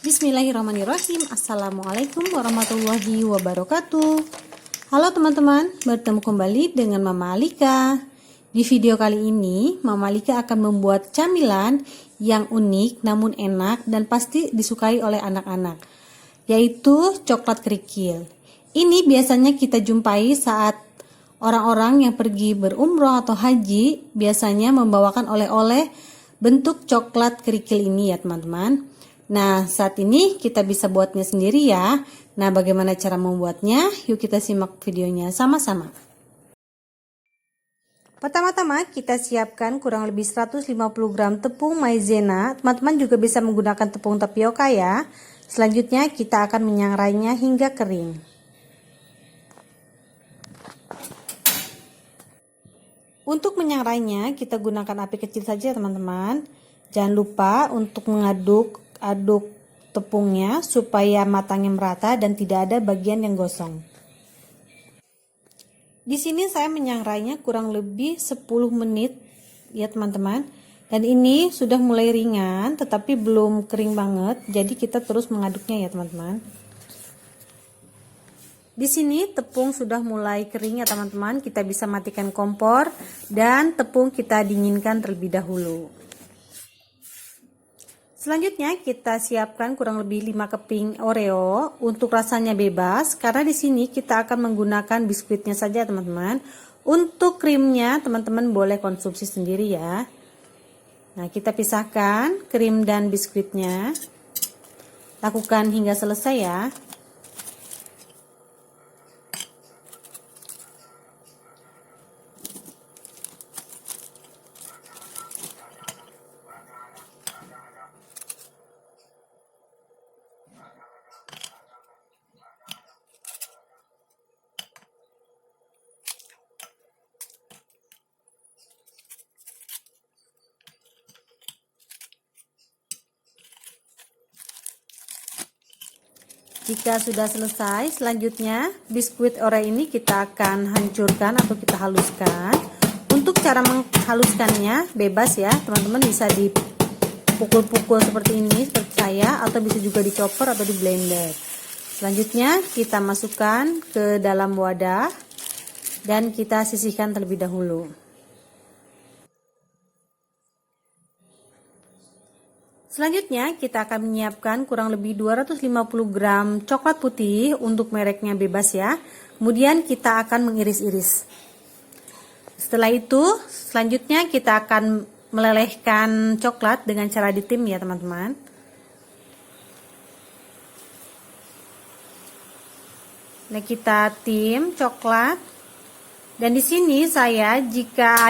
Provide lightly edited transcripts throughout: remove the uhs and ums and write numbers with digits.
Bismillahirrahmanirrahim. Assalamualaikum warahmatullahi wabarakatuh. Halo teman-teman, bertemu kembali dengan Mama Alika. Di video kali ini, Mama Alika akan membuat camilan yang unik namun enak dan pasti disukai oleh anak-anak, yaitu coklat kerikil. Ini biasanya kita jumpai saat orang-orang yang pergi berumroh atau haji biasanya membawakan oleh-oleh bentuk coklat kerikil ini ya teman-teman. Nah, saat ini kita bisa buatnya sendiri ya. Nah, bagaimana cara membuatnya? Yuk kita simak videonya sama-sama. Pertama-tama kita siapkan kurang lebih 150 gram tepung maizena. Teman-teman juga bisa menggunakan tepung tapioka ya. Selanjutnya kita akan menyangrainya hingga kering. Untuk menyangrainya kita gunakan api kecil saja teman-teman. Jangan lupa untuk mengaduk tepungnya supaya matangnya merata dan tidak ada bagian yang gosong. Di sini saya menyangrainya kurang lebih 10 menit ya teman-teman. Dan ini sudah mulai ringan tetapi belum kering banget. Jadi kita terus mengaduknya ya teman-teman. Di sini tepung sudah mulai kering ya teman-teman. Kita bisa matikan kompor dan tepung kita dinginkan terlebih dahulu. Selanjutnya kita siapkan kurang lebih 5 keping Oreo. Untuk rasanya bebas karena di sini kita akan menggunakan biskuitnya saja teman-teman. Untuk krimnya teman-teman boleh konsumsi sendiri ya. Nah, kita pisahkan krim dan biskuitnya. Lakukan hingga selesai ya. Jika sudah selesai, selanjutnya biskuit Oreo ini kita akan hancurkan atau kita haluskan. Untuk cara menghaluskannya bebas ya, teman-teman bisa dipukul-pukul seperti ini, seperti saya, atau bisa juga dicopper atau di blender. Selanjutnya kita masukkan ke dalam wadah dan kita sisihkan terlebih dahulu. Selanjutnya kita akan menyiapkan kurang lebih 250 gram coklat putih untuk mereknya bebas ya. Kemudian kita akan mengiris-iris. Setelah itu selanjutnya kita akan melelehkan coklat dengan cara ditim ya teman-teman. Nah, kita tim coklat. Dan di sini saya jika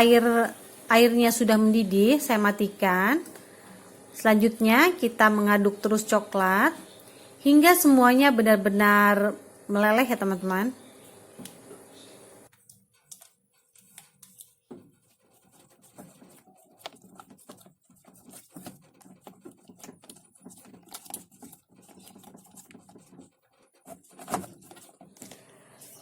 airnya sudah mendidih, saya matikan. Selanjutnya kita mengaduk terus coklat hingga semuanya benar-benar meleleh ya teman-teman.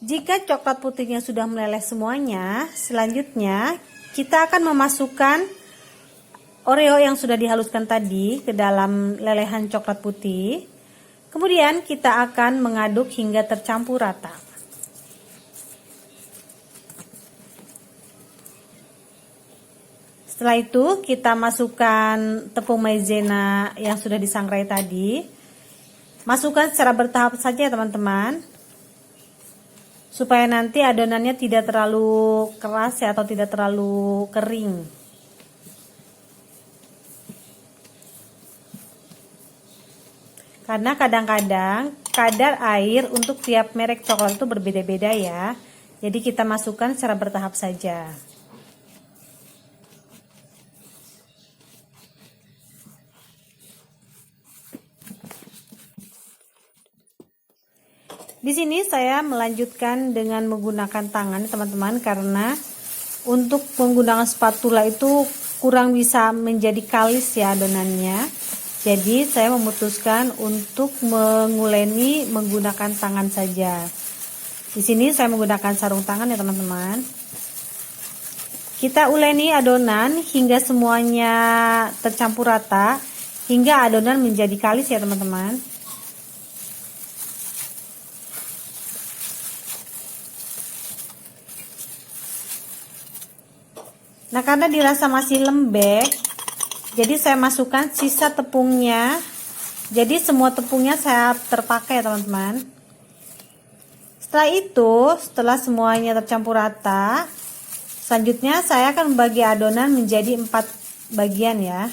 Jika coklat putihnya sudah meleleh semuanya, selanjutnya kita akan memasukkan Oreo yang sudah dihaluskan tadi ke dalam lelehan coklat putih. Kemudian kita akan mengaduk hingga tercampur rata. Setelah itu kita masukkan tepung maizena yang sudah disangrai tadi. Masukkan secara bertahap saja teman-teman. Supaya nanti adonannya tidak terlalu keras ya, atau tidak terlalu kering. Karena kadang-kadang kadar air untuk tiap merek coklat itu berbeda-beda ya. Jadi kita masukkan secara bertahap saja. Di sini saya melanjutkan dengan menggunakan tangan teman-teman, karena untuk menggunakan spatula itu kurang bisa menjadi kalis ya adonannya. Jadi saya memutuskan untuk menguleni menggunakan tangan saja. Di sini saya menggunakan sarung tangan ya teman-teman. Kita uleni adonan hingga semuanya tercampur rata. hingga adonan menjadi kalis ya teman-teman. Nah, karena dirasa masih lembek, jadi saya masukkan sisa tepungnya. Jadi semua tepungnya saya terpakai ya teman-teman. Setelah itu, setelah semuanya tercampur rata, selanjutnya saya akan membagi adonan menjadi 4 bagian ya.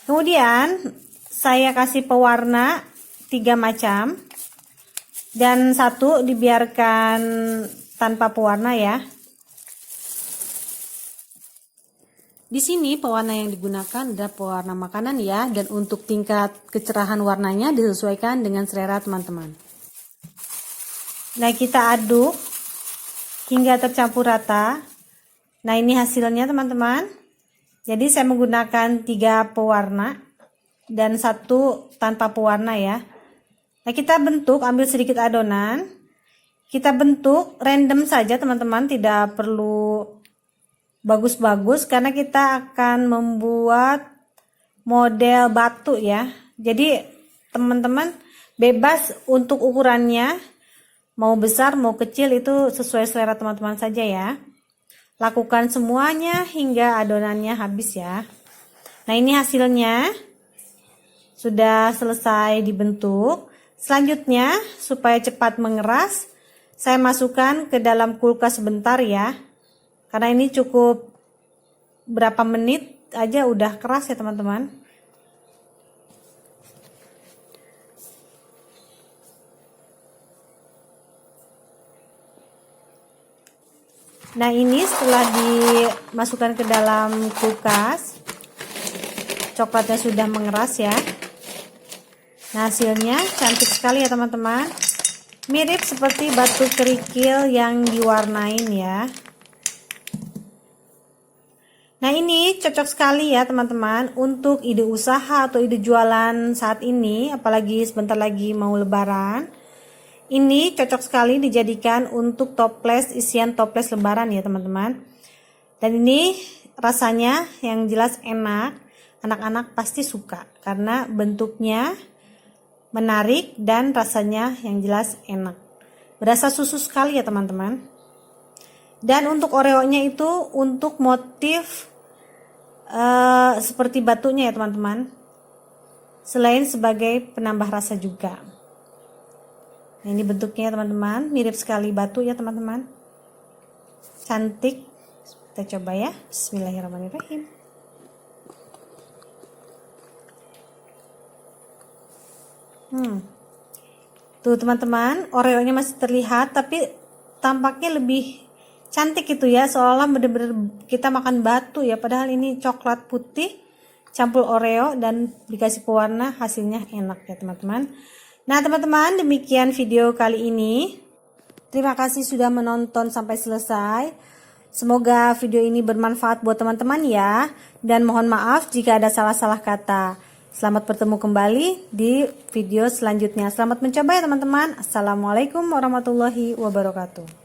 Kemudian saya kasih pewarna 3 macam. Dan 1 dibiarkan tanpa pewarna ya. Di sini pewarna yang digunakan adalah pewarna makanan ya, dan untuk tingkat kecerahan warnanya disesuaikan dengan selera teman-teman. Nah, kita aduk hingga tercampur rata. Nah, ini hasilnya teman-teman. Jadi saya menggunakan 3 pewarna dan 1 tanpa pewarna ya. Nah, kita bentuk, ambil sedikit adonan, kita bentuk random saja teman-teman, tidak perlu bagus-bagus karena kita akan membuat model batu ya. Jadi teman-teman bebas untuk ukurannya, mau besar mau kecil itu sesuai selera teman-teman saja ya. Lakukan semuanya hingga adonannya habis ya. Nah, ini hasilnya sudah selesai dibentuk. Selanjutnya, supaya cepat mengeras, saya masukkan ke dalam kulkas sebentar ya. Karena ini cukup berapa menit aja udah keras ya teman-teman. Nah, ini setelah dimasukkan ke dalam kulkas, coklatnya sudah mengeras ya. Nah, hasilnya cantik sekali ya teman-teman. Mirip seperti batu kerikil yang diwarnain ya. Nah, ini cocok sekali ya teman-teman untuk ide usaha atau ide jualan saat ini, apalagi sebentar lagi mau lebaran. Ini cocok sekali dijadikan untuk toples, isian toples lebaran ya teman-teman. Dan ini rasanya yang jelas enak. Anak-anak pasti suka karena bentuknya menarik dan rasanya yang jelas enak. Berasa susu sekali ya teman-teman. Dan untuk oreonya itu untuk motif seperti batunya ya teman-teman. Selain sebagai penambah rasa juga. Nah, ini bentuknya teman-teman, mirip sekali batu ya teman-teman. Cantik. Kita coba ya. Bismillahirrahmanirrahim. Tuh teman-teman, oreonya masih terlihat tapi tampaknya lebih cantik gitu ya, seolah bener-bener kita makan batu ya, padahal ini coklat putih campur oreo dan dikasih pewarna, hasilnya enak ya teman-teman. Nah teman-teman, demikian video kali ini. Terima kasih sudah menonton sampai selesai. Semoga video ini bermanfaat buat teman-teman ya, dan mohon maaf jika ada salah-salah kata. Selamat bertemu kembali di video selanjutnya. Selamat mencoba ya teman-teman. Assalamualaikum warahmatullahi wabarakatuh.